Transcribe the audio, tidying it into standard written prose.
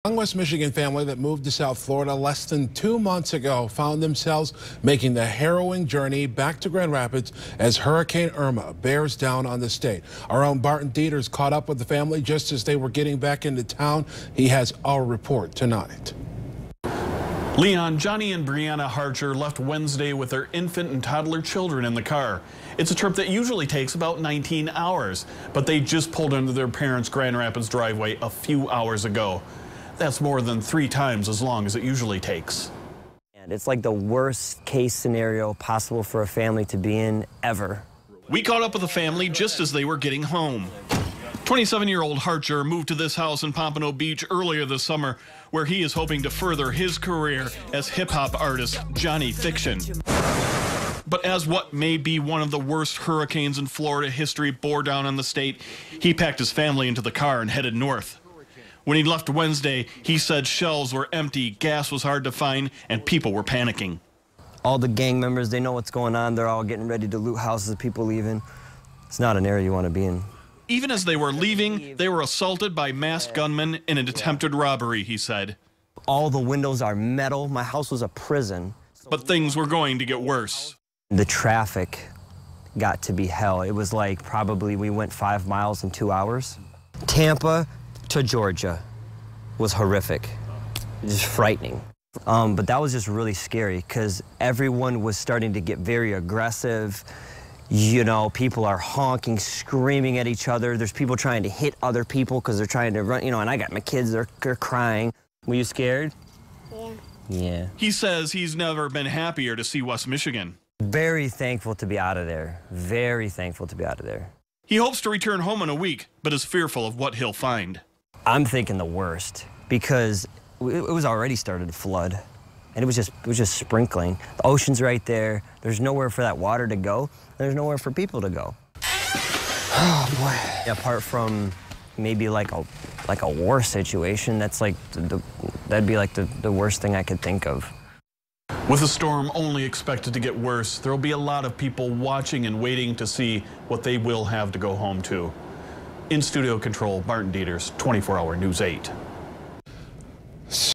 A West Michigan family that moved to South Florida less than 2 months ago found themselves making the harrowing journey back to Grand Rapids as Hurricane Irma bears down on the state. Our own Barton Dieters caught up with the family just as they were getting back into town. He has our report tonight. Leon, Johnny, and Brianna Harcher left Wednesday with their infant and toddler children in the car. It's a trip that usually takes about 19 hours, but they just pulled into their parents' Grand Rapids driveway a few hours ago. That's more than 3 times as long as it usually takes. And it's like the worst case scenario possible for a family to be in ever. We caught up with the family just as they were getting home. 27-year-old Harcher moved to this house in Pompano Beach earlier this summer, where he is hoping to further his career as hip-hop artist Johnny Fiction. But as what may be one of the worst hurricanes in Florida history bore down on the state, he packed his family into the car and headed north. When he left Wednesday, he said shelves were empty, gas was hard to find, and people were panicking. All the gang members, they know what's going on. They're all getting ready to loot houses, people leaving. It's not an area you want to be in. Even as they were leaving, they were assaulted by masked gunmen in an attempted robbery, he said. All the windows are metal. My house was a prison. But things were going to get worse. The traffic got to be hell. It was like probably we went 5 miles in 2 hours. Tampa to Georgia was horrific, just frightening. But that was just really scary because everyone was starting to get very aggressive. You know, people are honking, screaming at each other. There's people trying to hit other people because they're trying to run, you know, and I got my kids, they're crying. Were you scared? Yeah. Yeah. He says he's never been happier to see West Michigan. Very thankful to be out of there. Very thankful to be out of there. He hopes to return home in a week, but is fearful of what he'll find. I'm thinking the worst because it was already started to flood, and it was just sprinkling. The ocean's right there. There's nowhere for that water to go. There's nowhere for people to go. Oh boy! Apart from maybe like a war situation, that's like that'd be like the worst thing I could think of. With the storm only expected to get worse, there will be a lot of people watching and waiting to see what they will have to go home to. In studio control, Barton Dieters, 24-Hour News 8.